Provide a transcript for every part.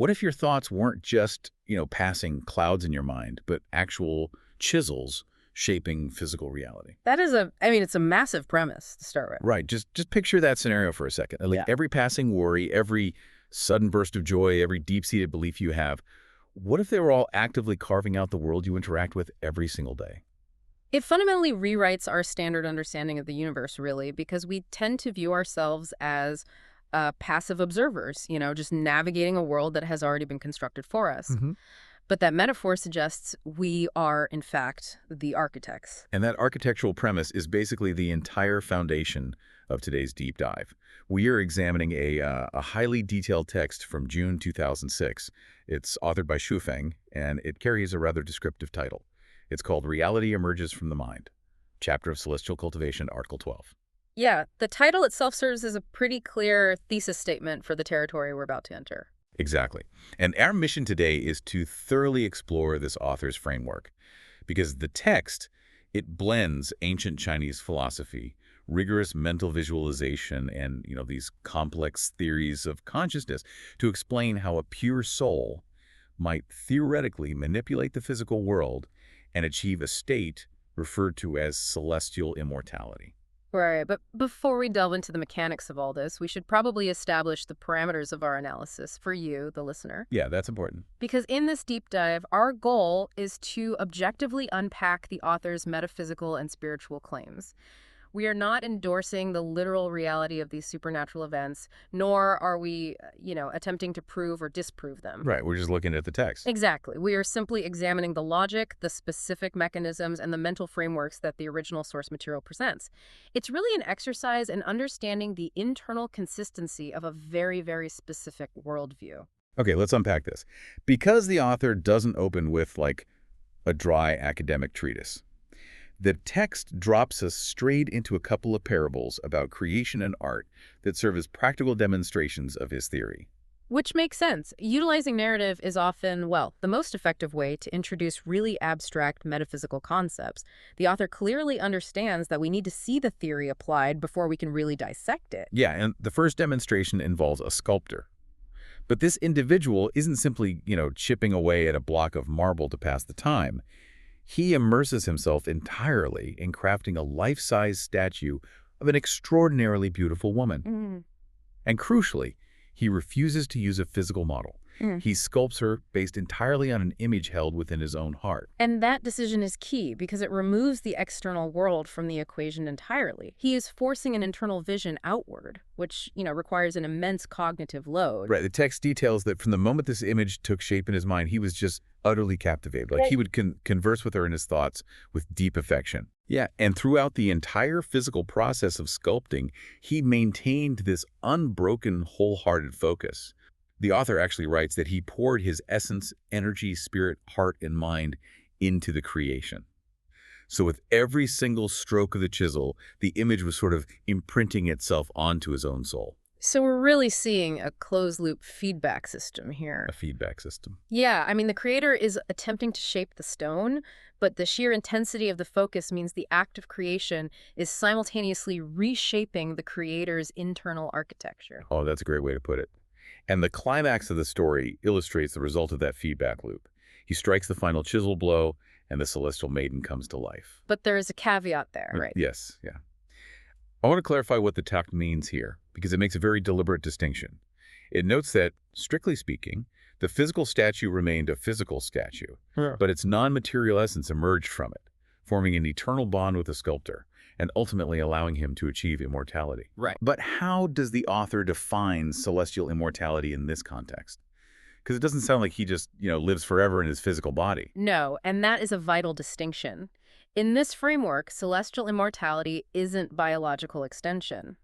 What if your thoughts weren't just, passing clouds in your mind, but actual chisels shaping physical reality? It's a massive premise to start with. Right. Just picture that scenario for a second. Like Yeah. every passing worry, every sudden burst of joy, every deep-seated belief you have, what if they were all actively carving out the world you interact with every single day? It fundamentally rewrites our standard understanding of the universe, really, because we tend to view ourselves as passive observers, just navigating a world that has already been constructed for us. hmm But that metaphor suggests we are, in fact, the architects. And that architectural premise is basically the entire foundation of today's deep dive. We are examining a highly detailed text from June 2006. It's authored by Shufeng, and it carries a rather descriptive title. It's called Reality Emerges from the Mind, Chapter of Celestial Cultivation, Article 12. Yeah, the title itself serves as a pretty clear thesis statement for the territory we're about to enter. Exactly. And our mission today is to thoroughly explore this author's framework, because the text, it blends ancient Chinese philosophy, rigorous mental visualization, and, these complex theories of consciousness to explain how a pure soul might theoretically manipulate the physical world and achieve a state referred to as celestial immortality. Right, but before we delve into the mechanics of all this, we should probably establish the parameters of our analysis for you, the listener. Yeah, that's important. Because in this deep dive, our goal is to objectively unpack the author's metaphysical and spiritual claims. We are not endorsing the literal reality of these supernatural events, nor are we, attempting to prove or disprove them. Right, we're just looking at the text. Exactly. We are simply examining the logic, the specific mechanisms, and the mental frameworks that the original source material presents. It's really an exercise in understanding the internal consistency of a very, very specific worldview. Okay, let's unpack this. Because the author doesn't open with, like, a dry academic treatise, the text drops us straight into a couple of parables about creation and art that serve as practical demonstrations of his theory. Which makes sense. Utilizing narrative is often, the most effective way to introduce really abstract metaphysical concepts. The author clearly understands that we need to see the theory applied before we can really dissect it. Yeah, and the first demonstration involves a sculptor. But this individual isn't simply, chipping away at a block of marble to pass the time. He immerses himself entirely in crafting a life-size statue of an extraordinarily beautiful woman. Mm. And crucially, he refuses to use a physical model. He sculpts her based entirely on an image held within his own heart. And that decision is key because it removes the external world from the equation entirely. He is forcing an internal vision outward, which, requires an immense cognitive load. Right. The text details that from the moment this image took shape in his mind, he was just utterly captivated. Like he would converse with her in his thoughts with deep affection. Yeah, and throughout the entire physical process of sculpting, he maintained this unbroken, wholehearted focus. The author actually writes that he poured his essence, energy, spirit, heart, and mind into the creation. So with every single stroke of the chisel, the image was sort of imprinting itself onto his own soul. So we're really seeing a closed-loop feedback system here. A feedback system. Yeah, the creator is attempting to shape the stone, but the sheer intensity of the focus means the act of creation is simultaneously reshaping the creator's internal architecture. Oh, that's a great way to put it. And the climax of the story illustrates the result of that feedback loop. He strikes the final chisel blow, and the celestial maiden comes to life. But there is a caveat there, right? Yes, yeah. I want to clarify what the text means here, because it makes a very deliberate distinction. It notes that, strictly speaking, the physical statue remained a physical statue, but its non-material essence emerged from it, forming an eternal bond with the sculptor, and ultimately allowing him to achieve immortality. Right. But how does the author define celestial immortality in this context? Because it doesn't sound like he just, lives forever in his physical body. No, and that is a vital distinction. In this framework, celestial immortality isn't biological extension.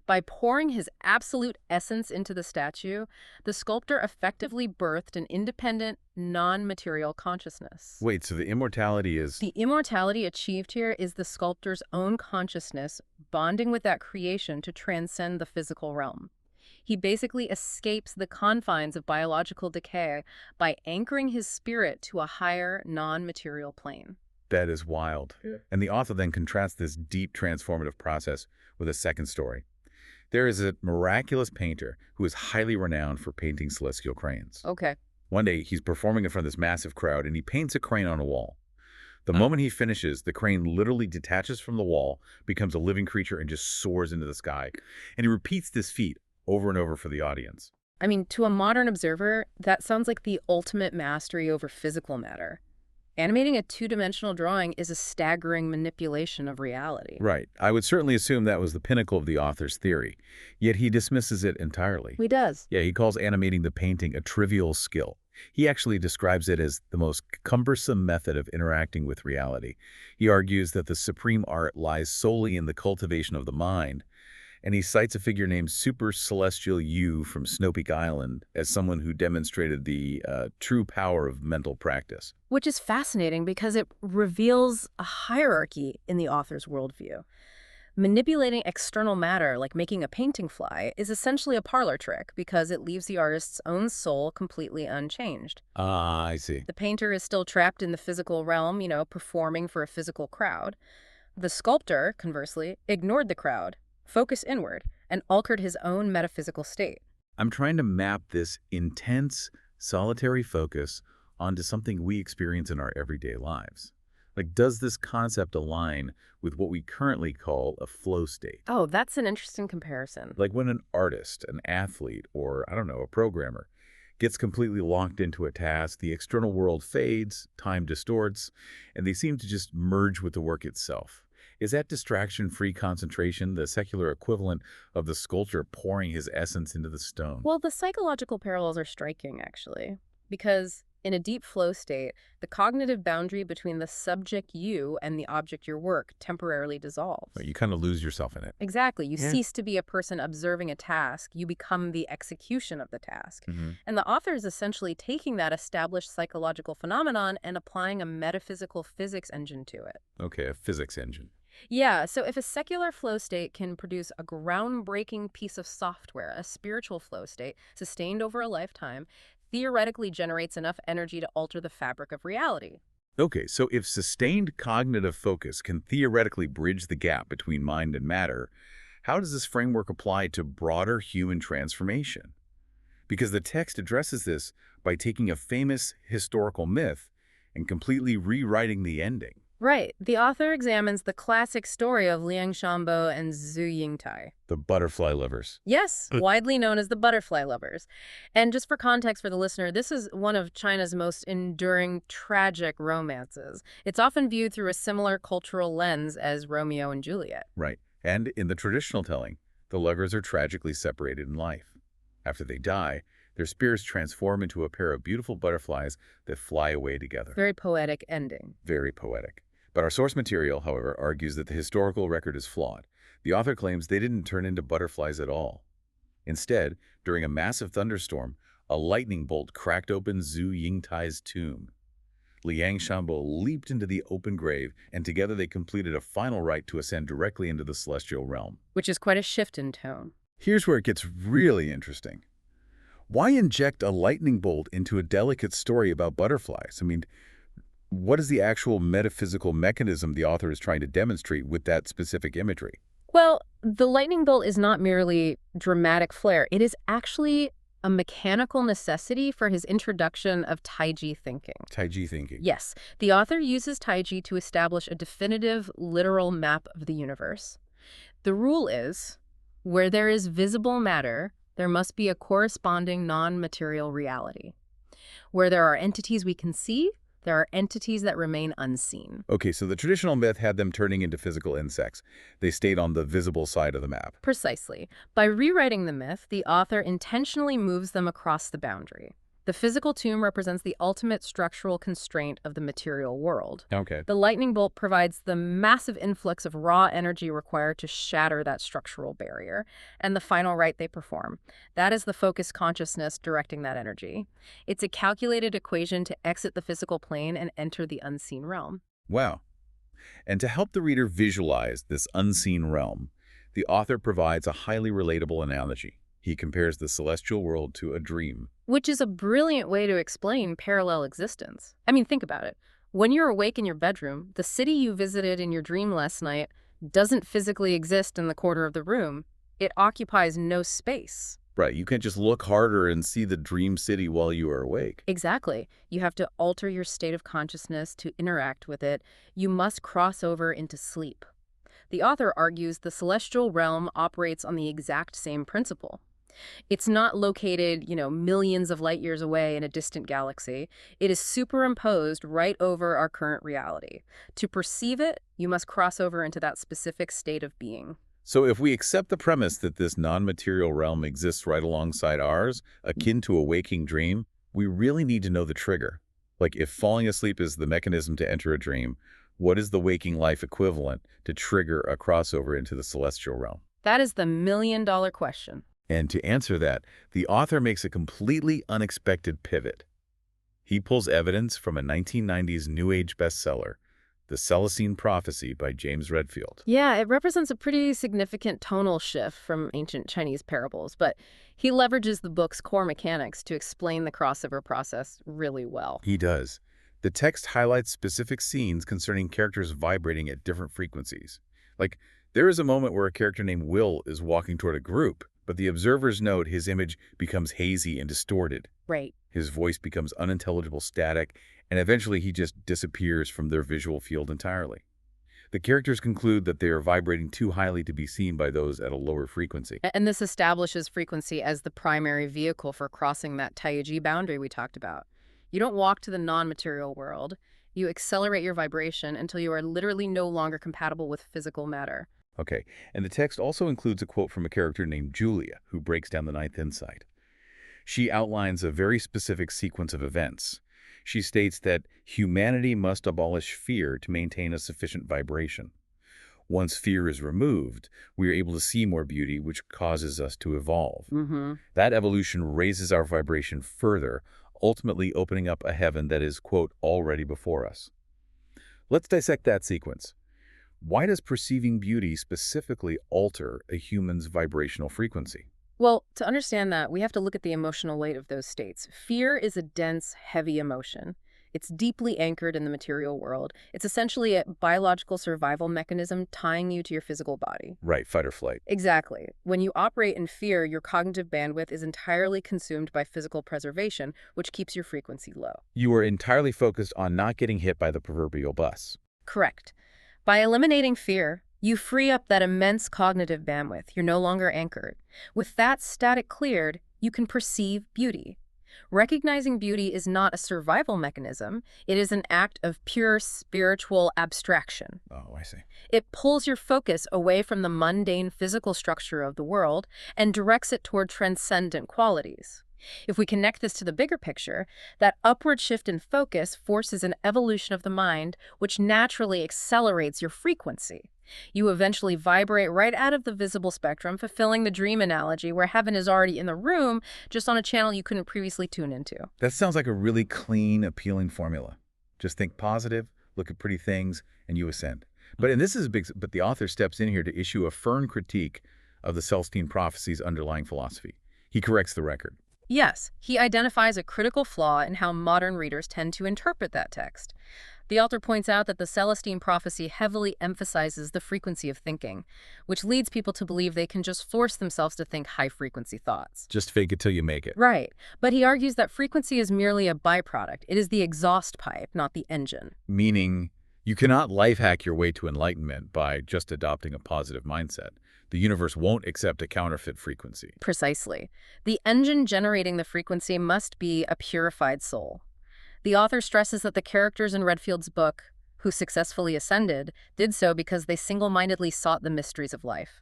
By pouring his absolute essence into the statue, the sculptor effectively birthed an independent, non-material consciousness. Wait, so the immortality is... The immortality achieved here is the sculptor's own consciousness bonding with that creation to transcend the physical realm. He basically escapes the confines of biological decay by anchoring his spirit to a higher, non-material plane. That is wild. Yeah. And the author then contrasts this deep transformative process with a second story. There is a miraculous painter who is highly renowned for painting celestial cranes. Okay. One day, he's performing in front of this massive crowd, and he paints a crane on a wall. The moment he finishes, the crane literally detaches from the wall, becomes a living creature, and just soars into the sky. And he repeats this feat over and over for the audience. I mean, to a modern observer, that sounds like the ultimate mastery over physical matter. Animating a two-dimensional drawing is a staggering manipulation of reality. Right. I would certainly assume that was the pinnacle of the author's theory, yet he dismisses it entirely. He does. Yeah, he calls animating the painting a trivial skill. He actually describes it as the most cumbersome method of interacting with reality. He argues that the supreme art lies solely in the cultivation of the mind, and he cites a figure named Super Celestial You from Snow Peak Island as someone who demonstrated the true power of mental practice. Which is fascinating because it reveals a hierarchy in the author's worldview. Manipulating external matter, like making a painting fly, is essentially a parlor trick because it leaves the artist's own soul completely unchanged. Ah, I see. The painter is still trapped in the physical realm, performing for a physical crowd. The sculptor, conversely, ignored the crowd, focused inward, and altered his own metaphysical state. I'm trying to map this intense, solitary focus onto something we experience in our everyday lives. Like, does this concept align with what we currently call a flow state? Oh, that's an interesting comparison. Like when an artist, an athlete, or, I don't know, a programmer gets completely locked into a task, the external world fades, time distorts, and they seem to just merge with the work itself. Is that distraction-free concentration the secular equivalent of the sculptor pouring his essence into the stone? Well, the psychological parallels are striking, actually, because in a deep flow state, the cognitive boundary between the subject you and the object your work temporarily dissolves. You kind of lose yourself in it. Exactly. You Yeah. cease to be a person observing a task. You become the execution of the task. Mm-hmm. And the author is essentially taking that established psychological phenomenon and applying a metaphysical physics engine to it. Okay, a physics engine. Yeah, so if a secular flow state can produce a groundbreaking piece of software, a spiritual flow state, sustained over a lifetime, theoretically generates enough energy to alter the fabric of reality. Okay, so if sustained cognitive focus can theoretically bridge the gap between mind and matter, how does this framework apply to broader human transformation? Because the text addresses this by taking a famous historical myth and completely rewriting the ending. Right. The author examines the classic story of Liang Shanbo and Zhu Yingtai. The butterfly lovers. Yes, widely known as the butterfly lovers. And just for context for the listener, this is one of China's most enduring tragic romances. It's often viewed through a similar cultural lens as Romeo and Juliet. Right. And in the traditional telling, the lovers are tragically separated in life. After they die, their spirits transform into a pair of beautiful butterflies that fly away together. Very poetic ending. Very poetic. But our source material, however, argues that the historical record is flawed. The author claims they didn't turn into butterflies at all. Instead, during a massive thunderstorm, a lightning bolt cracked open Zhu Yingtai's tomb. Liang Shanbo leaped into the open grave, and together they completed a final rite to ascend directly into the celestial realm. Which is quite a shift in tone. Here's where it gets really interesting. Why inject a lightning bolt into a delicate story about butterflies? I mean, what is the actual metaphysical mechanism the author is trying to demonstrate with that specific imagery? Well, the lightning bolt is not merely dramatic flair. It is actually a mechanical necessity for his introduction of Taiji thinking. Taiji thinking. Yes, the author uses Taiji to establish a definitive, literal map of the universe. The rule is, where there is visible matter, there must be a corresponding non-material reality. Where there are entities we can see, there are entities that remain unseen. Okay, so the traditional myth had them turning into physical insects. They stayed on the visible side of the map. Precisely. By rewriting the myth, the author intentionally moves them across the boundary. The physical tomb represents the ultimate structural constraint of the material world. Okay. The lightning bolt provides the massive influx of raw energy required to shatter that structural barrier, and the final rite they perform. That is the focused consciousness directing that energy. It's a calculated equation to exit the physical plane and enter the unseen realm. Wow. And to help the reader visualize this unseen realm, the author provides a highly relatable analogy. He compares the celestial world to a dream. Which is a brilliant way to explain parallel existence. I mean, think about it. When you're awake in your bedroom, the city you visited in your dream last night doesn't physically exist in the corner of the room. It occupies no space. Right, you can't just look harder and see the dream city while you are awake. Exactly. You have to alter your state of consciousness to interact with it. You must cross over into sleep. The author argues the celestial realm operates on the exact same principle. It's not located, millions of light years away in a distant galaxy. It is superimposed right over our current reality. To perceive it, you must cross over into that specific state of being. So if we accept the premise that this non-material realm exists right alongside ours, akin to a waking dream, we really need to know the trigger. Like if falling asleep is the mechanism to enter a dream, what is the waking life equivalent to trigger a crossover into the celestial realm? That is the million-dollar question. And to answer that, the author makes a completely unexpected pivot. He pulls evidence from a 1990s New Age bestseller, The Celestine Prophecy by James Redfield. Yeah, it represents a pretty significant tonal shift from ancient Chinese parables, but he leverages the book's core mechanics to explain the crossover process really well. He does. The text highlights specific scenes concerning characters vibrating at different frequencies. Like, there is a moment where a character named Will is walking toward a group, but the observers note his image becomes hazy and distorted. Right. His voice becomes unintelligible static, and eventually he just disappears from their visual field entirely. The characters conclude that they are vibrating too highly to be seen by those at a lower frequency. And this establishes frequency as the primary vehicle for crossing that Taiji boundary we talked about. You don't walk to the non-material world. You accelerate your vibration until you are literally no longer compatible with physical matter. Okay, and the text also includes a quote from a character named Julia, who breaks down the ninth insight. She outlines a very specific sequence of events. She states that humanity must abolish fear to maintain a sufficient vibration. Once fear is removed, we are able to see more beauty, which causes us to evolve. That evolution raises our vibration further, ultimately opening up a heaven that is, quote, already before us. Let's dissect that sequence. Why does perceiving beauty specifically alter a human's vibrational frequency? Well, to understand that, we have to look at the emotional weight of those states. Fear is a dense, heavy emotion. It's deeply anchored in the material world. It's essentially a biological survival mechanism tying you to your physical body. Right, fight or flight. Exactly. When you operate in fear, your cognitive bandwidth is entirely consumed by physical preservation, which keeps your frequency low. You are entirely focused on not getting hit by the proverbial bus. Correct. By eliminating fear, you free up that immense cognitive bandwidth. You're no longer anchored. With that static cleared, you can perceive beauty. Recognizing beauty is not a survival mechanism. It is an act of pure spiritual abstraction. Oh, I see. It pulls your focus away from the mundane physical structure of the world and directs it toward transcendent qualities. If we connect this to the bigger picture, that upward shift in focus forces an evolution of the mind, which naturally accelerates your frequency. You eventually vibrate right out of the visible spectrum, fulfilling the dream analogy where heaven is already in the room, just on a channel you couldn't previously tune into. That sounds like a really clean, appealing formula. Just think positive, look at pretty things, and you ascend. But the author steps in here to issue a firm critique of the Celestine Prophecy's underlying philosophy. He corrects the record. Yes, he identifies a critical flaw in how modern readers tend to interpret that text. The author points out that the Celestine Prophecy heavily emphasizes the frequency of thinking, which leads people to believe they can just force themselves to think high-frequency thoughts. Just fake it till you make it. Right, but he argues that frequency is merely a byproduct. It is the exhaust pipe, not the engine. Meaning, you cannot life hack your way to enlightenment by just adopting a positive mindset. The universe won't accept a counterfeit frequency. Precisely. The engine generating the frequency must be a purified soul. The author stresses that the characters in Redfield's book, who successfully ascended, did so because they single-mindedly sought the mysteries of life.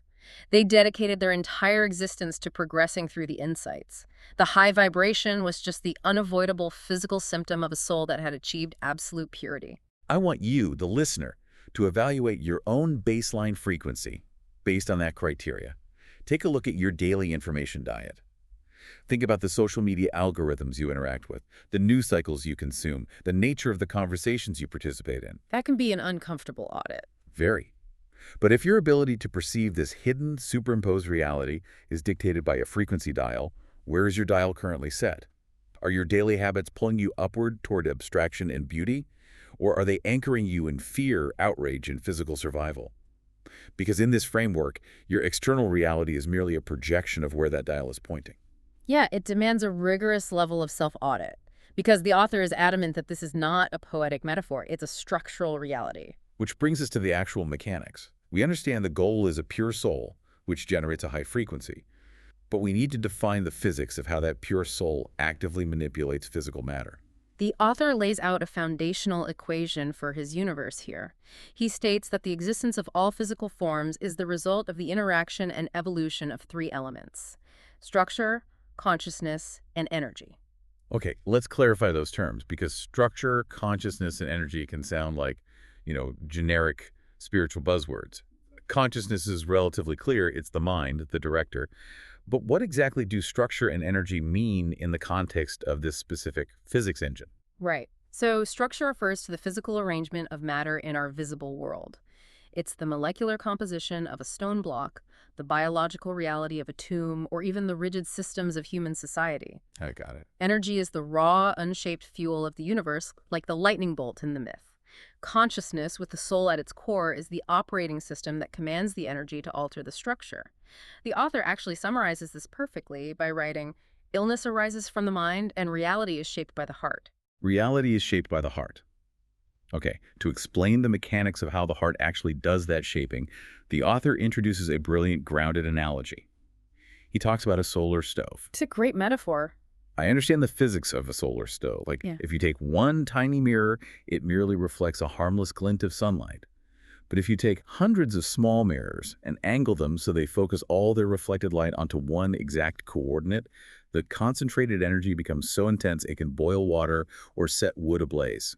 They dedicated their entire existence to progressing through the insights. The high vibration was just the unavoidable physical symptom of a soul that had achieved absolute purity. I want you, the listener, to evaluate your own baseline frequency based on that criteria. Take a look at your daily information diet. Think about the social media algorithms you interact with, the news cycles you consume, the nature of the conversations you participate in. That can be an uncomfortable audit. Very. But if your ability to perceive this hidden, superimposed reality is dictated by a frequency dial, where is your dial currently set? Are your daily habits pulling you upward toward abstraction and beauty? Or are they anchoring you in fear, outrage, and physical survival? Because in this framework, your external reality is merely a projection of where that dial is pointing. Yeah, it demands a rigorous level of self-audit because the author is adamant that this is not a poetic metaphor. It's a structural reality. Which brings us to the actual mechanics. We understand the goal is a pure soul, which generates a high frequency. But we need to define the physics of how that pure soul actively manipulates physical matter. The author lays out a foundational equation for his universe here. He states that the existence of all physical forms is the result of the interaction and evolution of three elements: structure, consciousness, and energy. Okay, let's clarify those terms, because structure, consciousness, and energy can sound like, generic spiritual buzzwords. Consciousness is relatively clear. It's the mind, the director. But what exactly do structure and energy mean in the context of this specific physics engine? Right. So structure refers to the physical arrangement of matter in our visible world. It's the molecular composition of a stone block, the biological reality of a tomb, or even the rigid systems of human society. I got it. Energy is the raw, unshaped fuel of the universe, like the lightning bolt in the myth. Consciousness, with the soul at its core, is the operating system that commands the energy to alter the structure. The author actually summarizes this perfectly by writing, "Illness arises from the mind, and reality is shaped by the heart." Reality is shaped by the heart. Okay, to explain the mechanics of how the heart actually does that shaping, the author introduces a brilliant grounded analogy. He talks about a solar stove. It's a great metaphor. I understand the physics of a solar stove. Like, Yeah. if you take one tiny mirror, it merely reflects a harmless glint of sunlight. But if you take hundreds of small mirrors and angle them so they focus all their reflected light onto one exact coordinate, the concentrated energy becomes so intense it can boil water or set wood ablaze.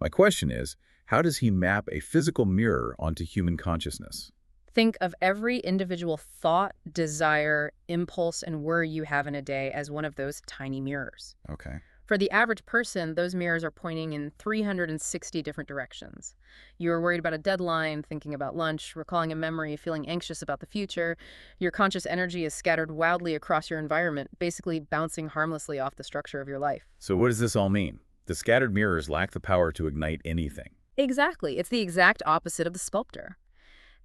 My question is, how does he map a physical mirror onto human consciousness? Think of every individual thought, desire, impulse, and worry you have in a day as one of those tiny mirrors. Okay. For the average person, those mirrors are pointing in 360 different directions. You're worried about a deadline, thinking about lunch, recalling a memory, feeling anxious about the future. Your conscious energy is scattered wildly across your environment, basically bouncing harmlessly off the structure of your life. So what does this all mean? The scattered mirrors lack the power to ignite anything. Exactly. It's the exact opposite of the sculptor.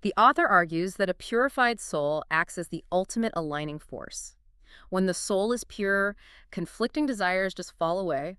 The author argues that a purified soul acts as the ultimate aligning force. When the soul is pure, conflicting desires just fall away.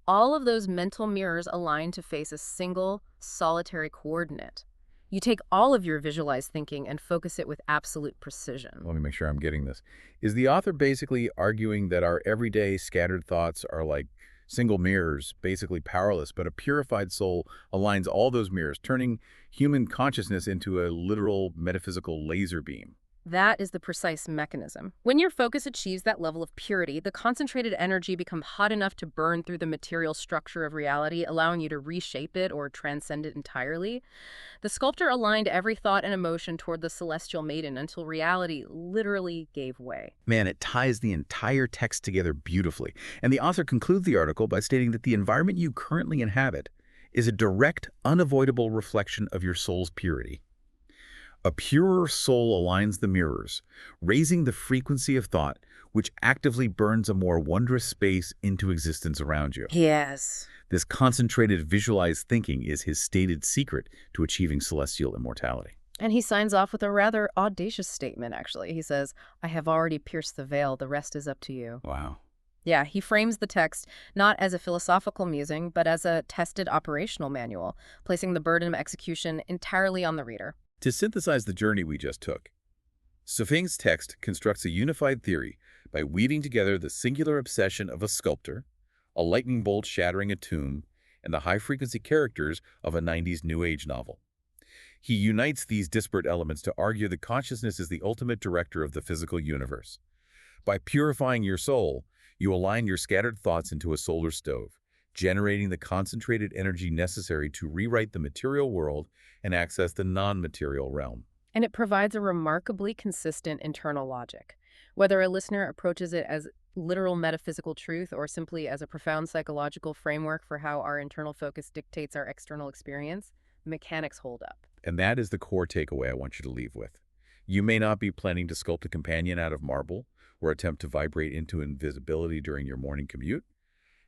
All of those mental mirrors align to face a single, solitary coordinate. You take all of your visualized thinking and focus it with absolute precision. Let me make sure I'm getting this. Is the author basically arguing that our everyday scattered thoughts are like single mirrors, basically powerless, but a purified soul aligns all those mirrors, turning human consciousness into a literal metaphysical laser beam? That is the precise mechanism. When your focus achieves that level of purity, the concentrated energy becomes hot enough to burn through the material structure of reality, allowing you to reshape it or transcend it entirely. The sculptor aligned every thought and emotion toward the celestial maiden until reality literally gave way. Man, it ties the entire text together beautifully. And the author concludes the article by stating that the environment you currently inhabit is a direct, unavoidable reflection of your soul's purity. A purer soul aligns the mirrors, raising the frequency of thought, which actively burns a more wondrous space into existence around you. Yes. This concentrated, visualized thinking is his stated secret to achieving celestial immortality. And he signs off with a rather audacious statement, actually. He says, "I have already pierced the veil. The rest is up to you." Wow. Yeah, he frames the text not as a philosophical musing, but as a tested operational manual, placing the burden of execution entirely on the reader. To synthesize the journey we just took, Sufing's text constructs a unified theory by weaving together the singular obsession of a sculptor, a lightning bolt shattering a tomb, and the high-frequency characters of a 90s New Age novel. He unites these disparate elements to argue that consciousness is the ultimate director of the physical universe. By purifying your soul, you align your scattered thoughts into a solar stove, generating the concentrated energy necessary to rewrite the material world and access the non-material realm. And it provides a remarkably consistent internal logic. Whether a listener approaches it as literal metaphysical truth or simply as a profound psychological framework for how our internal focus dictates our external experience, the mechanics hold up. And that is the core takeaway I want you to leave with. You may not be planning to sculpt a companion out of marble or attempt to vibrate into invisibility during your morning commute.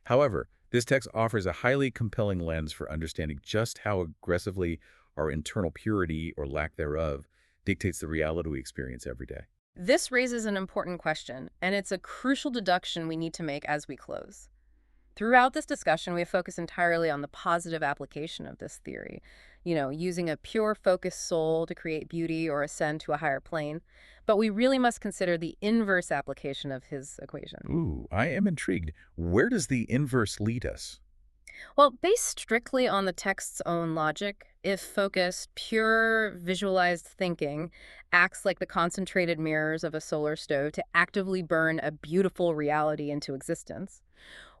However, this text offers a highly compelling lens for understanding just how aggressively our internal purity or lack thereof dictates the reality we experience every day? This raises an important question, and it's a crucial deduction we need to make as we close. Throughout this discussion, we focus entirely on the positive application of this theory, using a pure focused soul to create beauty or ascend to a higher plane. But we really must consider the inverse application of his equation. Ooh, I am intrigued. Where does the inverse lead us? Well, based strictly on the text's own logic, if focused, pure visualized thinking acts like the concentrated mirrors of a solar stove to actively burn a beautiful reality into existence,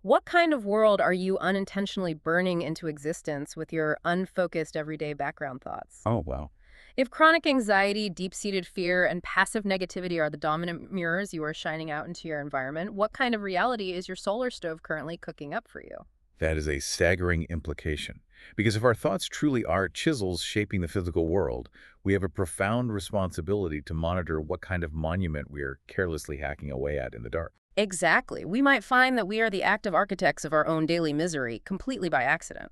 what kind of world are you unintentionally burning into existence with your unfocused everyday background thoughts? Oh, wow. If chronic anxiety, deep-seated fear, and passive negativity are the dominant mirrors you are shining out into your environment, what kind of reality is your solar stove currently cooking up for you? That is a staggering implication. Because if our thoughts truly are chisels shaping the physical world, we have a profound responsibility to monitor what kind of monument we are carelessly hacking away at in the dark. Exactly. We might find that we are the active architects of our own daily misery, completely by accident.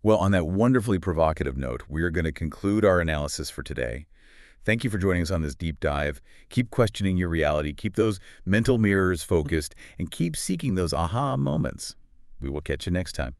Well, on that wonderfully provocative note, we are going to conclude our analysis for today. Thank you for joining us on this deep dive. Keep questioning your reality, keep those mental mirrors focused, and keep seeking those aha moments. We will catch you next time.